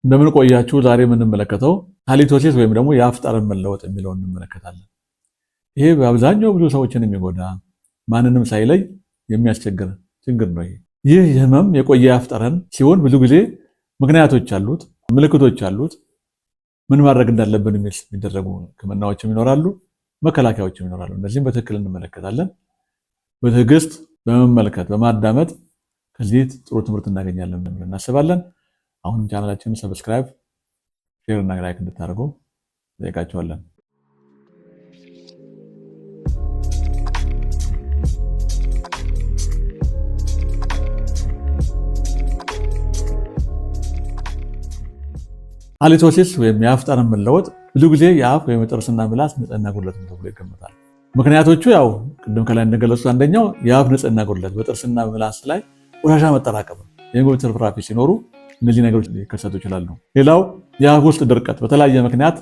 እንደምን ቆያችሁ? ዛሬ የምንመለከተው ሃሊቶሲስ ወይም ደግሞ የአፍ ጠረን መለወጥ የሚለውን እንመለከታለን። ይሄ በአብዛኛው ብዙ ሰዎችን የሚጎዳ ማንንም ሳይለይ የሚያስቸግር ችግር ነው። ይህ ህመም የቆየ የአፍ ጠረን ሲሆን ብዙ ጊዜ ምክንያቶች አሉት፣ ምልክቶች አሉት። ምን ማድረግ እንዳለብን የሚደረጉ ህክምናዎችም ይኖራሉ፣ መከላከያዎችም ይኖራሉ። እነዚህም በትክክል እንመለከታለን። በትዕግስት በመመልከት በማዳመጥ ከዚህ ጥሩ ትምህርት እናገኛለን ብለን እናስባለን። አሁንም ቻናላችንን ሰብስክራይብ፣ ሼር እና ላይክ እንድታደርጉ ጠይቃችኋለን። ሃሊቶሲስ ወይም የአፍ ጠረን መለወጥ ብዙ ጊዜ የአፍ ወይም የጥርስና ምላስ ንጽህና ጉድለት ተብሎ ይገመታል። ምክንያቶቹ ያው ቅድም ከላይ እንደገለጹት አንደኛው የአፍ ንጽህና ጉድለት በጥርስና ምላስ ላይ ቆሻሻ መጠራቀም ነው። የምግብ ትርፍራፊ ሲኖሩ እነዚህ ነገሮች ሊከሰቱ ይችላሉ። ሌላው የአፍ ውስጥ ድርቀት፣ በተለያየ ምክንያት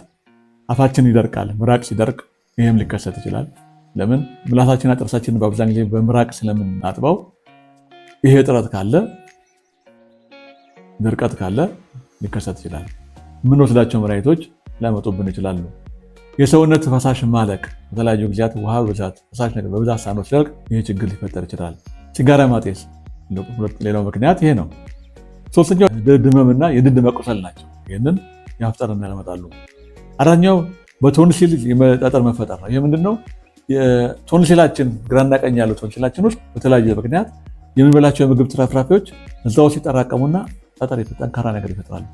አፋችን ይደርቃል። ምራቅ ሲደርቅ ይህም ሊከሰት ይችላል። ለምን? ምላሳችንና ጥርሳችንን በአብዛኛው ጊዜ በምራቅ ስለምናጥበው ይሄ እጥረት ካለ፣ ድርቀት ካለ ሊከሰት ይችላል። የምንወስዳቸው መድኃኒቶች ሊያመጡብን ይችላሉ። የሰውነት ፈሳሽ ማለቅ፣ በተለያዩ ጊዜያት ውሃ በብዛት ፈሳሽ ነገር በብዛት ሳንወስድ ይህ ችግር ሊፈጠር ይችላል። ሲጋራ ማጤስ ሌላው ምክንያት ይሄ ነው። ሶስተኛው የድድ ህመምና የድድ መቁሰል ናቸው። ይህንን የአፍ ጠረን ያመጣሉ። አራተኛው በቶንሲል የጠጠር መፈጠር ነው። ይህ ምንድነው? ቶንሲላችን ግራና ቀኝ ያለው ቶንሲላችን ውስጥ በተለያየ ምክንያት የምንበላቸው የምግብ ትርፍራፊዎች እዛው ሲጠራቀሙና ጠጠር ጠንካራ ነገር ይፈጥራሉ።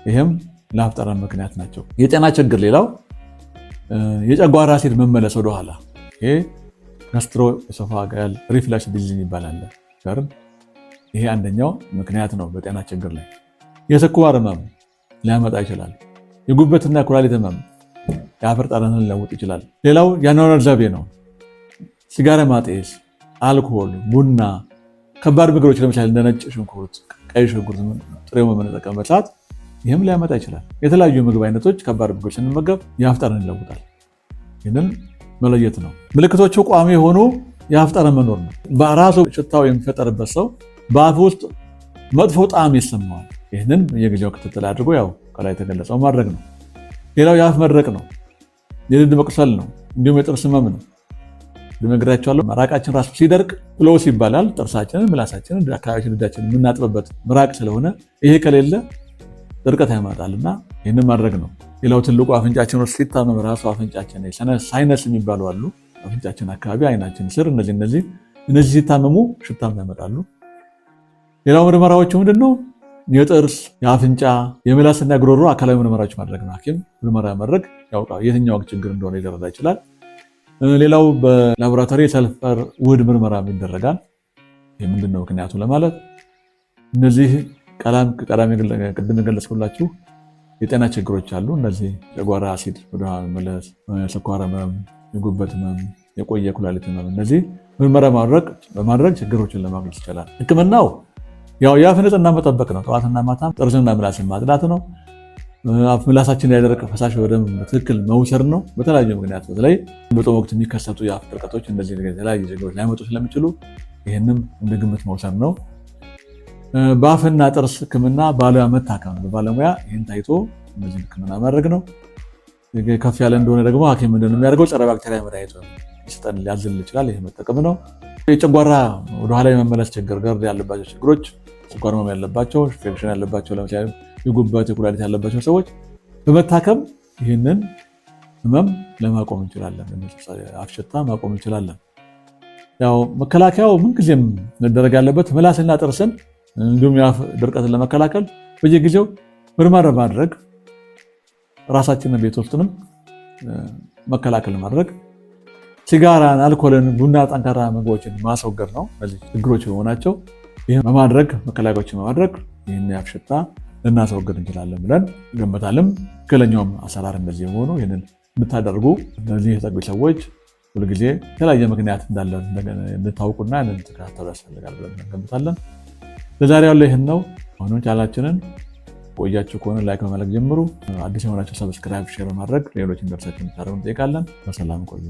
ይህም ለአፍ ጠረን ምክንያት ናቸው። የጤና ችግር ሌላው የጨጓራ አሲድ መመለስ ወደኋላ፣ ይሄ ጋስትሮ ኤሶፋጋል ሪፍለክስ ዲዚዝ ይባላል። ይሄ አንደኛው ምክንያት ነው በጤና ችግር ላይ። የስኳር ህመም ሊያመጣ ይችላል። የጉበትና ኩላሊት ህመም የአፍ ጠረንን ሊለውጥ ይችላል። ሌላው የአኗኗር ዘይቤ ነው። ሲጋራ ማጤስ፣ አልኮል፣ ቡና፣ ከባድ ምግቦች ለምሳሌ እንደ ነጭ ሽንኩርት፣ ቀይ ሽንኩርት ጥሬው በምንጠቀምበት ሰዓት ይህም ሊያመጣ ይችላል። የተለያዩ ምግብ አይነቶች ከባድ ምግቦች ስንመገብ የአፍ ጠረን ይለውጣል። ይህንን መለየት ነው። ምልክቶቹ ቋሚ የሆኑ የአፍ ጠረን መኖር ነው። በራሱ ሽታው የሚፈጠርበት ሰው በአፍ ውስጥ መጥፎ ጣዕም ይሰማዋል። ይህንን የጊዜው ክትትል አድርጎ ያው ከላይ የተገለጸው ማድረግ ነው። ሌላው የአፍ መድረቅ ነው። የድድ መቁሰል ነው። እንዲሁም የጥርስ ህመም ነው። ልነግራችኋለሁ። መራቃችን ራሱ ሲደርቅ ፍሎስ ይባላል። ጥርሳችንን፣ ምላሳችንን፣ አካባቢያችን፣ ድዳችንን የምናጥብበት ምራቅ ስለሆነ ይሄ ከሌለ ድርቀት ያመጣልና ይህንን ማድረግ ነው። ሌላው ትልቁ አፍንጫችን ውስጥ ሲታመም ራሱ አፍንጫችን ሳይነስ የሚባሉ አሉ። አፍንጫችን አካባቢ፣ አይናችን ስር እነዚህ ሲታመሙ ሽታም ያመጣሉ። ሌላው ምርመራዎቹ ምንድነው? የጥርስ፣ የአፍንጫ፣ የምላስና የጉሮሮ አካላዊ ምርመራዎች ማድረግ ነው። ሐኪም ምርመራ ማድረግ ያውቃል፣ የትኛው ችግር እንደሆነ ሊረዳ ይችላል። ሌላው በላቦራቶሪ የሰልፈር ውህድ ምርመራ ይደረጋል። ይህ ምንድነው ምክንያቱ ለማለት እነዚህ ቅድም የገለጽኩላችሁ የጤና ችግሮች አሉ። እነዚህ የጨጓራ አሲድ ወደ መመለስ፣ ስኳር ህመም፣ የጉበት ህመም፣ የቆየ ኩላሊት ህመም፣ እነዚህ ምርመራ በማድረግ ችግሮችን ለማግኘት ይቻላል። ህክምናው ያው የአፍ ንጽህና መጠበቅ ነው። ጠዋትና ማታም ጥርስና ምላስን ማጽዳት ነው። ምላሳችን ያደረቀ ፈሳሽ ወደ ትክክል መውሰድ ነው። በተለያዩ ምክንያት በተለይ በጦም ወቅት የሚከሰቱ የአፍ ድርቀቶች እነዚህ የተለያዩ ችግሮች ሊያመጡ ስለሚችሉ ይህንም እንደ ግምት መውሰድ ነው። በአፍና ጥርስ ህክምና ባለሙያ መታከም ነው። በባለሙያ ይህን ታይቶ እነዚህ ህክምና ማድረግ ነው። ከፍ ያለ እንደሆነ ደግሞ ሐኪም ምንድን ነው የሚያደርገው? ጸረ ባክቴሪያ መድኃኒት ሊሰጠን ሊያዝል ይችላል። ይህ መጠቀም ነው። የጨጓራ ወደኋላ የመመለስ ችግር፣ ገርድ ያለባቸው ችግሮች፣ ስኳር ህመም ያለባቸው፣ ኢንፌክሽን ያለባቸው፣ ለምሳሌ የጉበት የኩላሊት ያለባቸው ሰዎች በመታከም ይህንን ህመም ለማቆም እንችላለን። አፍ ሽታ ማቆም እንችላለን። ያው መከላከያው ምንጊዜም መደረግ ያለበት ምላስና ጥርስን እንዲሁም የአፍ ድርቀትን ለመከላከል በየጊዜው ምርመራ ማድረግ፣ ራሳችንን ቤት ውስጥንም መከላከል ማድረግ፣ ሲጋራን፣ አልኮልን፣ ቡና፣ ጠንካራ ምግቦችን ማስወገድ ነው። እነዚህ ችግሮች በመሆናቸው ይህን በማድረግ መከላከያዎችን በማድረግ ይህን የአፍ ሽታ ልናስወግድ እንችላለን ብለን ገመታለም። ትክክለኛውም አሰራር እንደዚህ የሆኑ ይህንን የምታደርጉ እነዚህ የተጠጉ ሰዎች ሁልጊዜ የተለያየ ምክንያት እንዳለ እንድታውቁና እንድትከታተሉ ያስፈልጋል ብለን ገምታለን። ለዛሬ ያለው ይህን ነው። አሁንም ቻናላችንን ቆያችሁ ከሆነ ላይክ በማድረግ ጀምሩ። አዲስ የሆናችሁ ሰብስክራይብ፣ ሼር በማድረግ ሌሎች እንደርሳችሁ እንድታደርጉ እንጠይቃለን። በሰላም ቆዩ።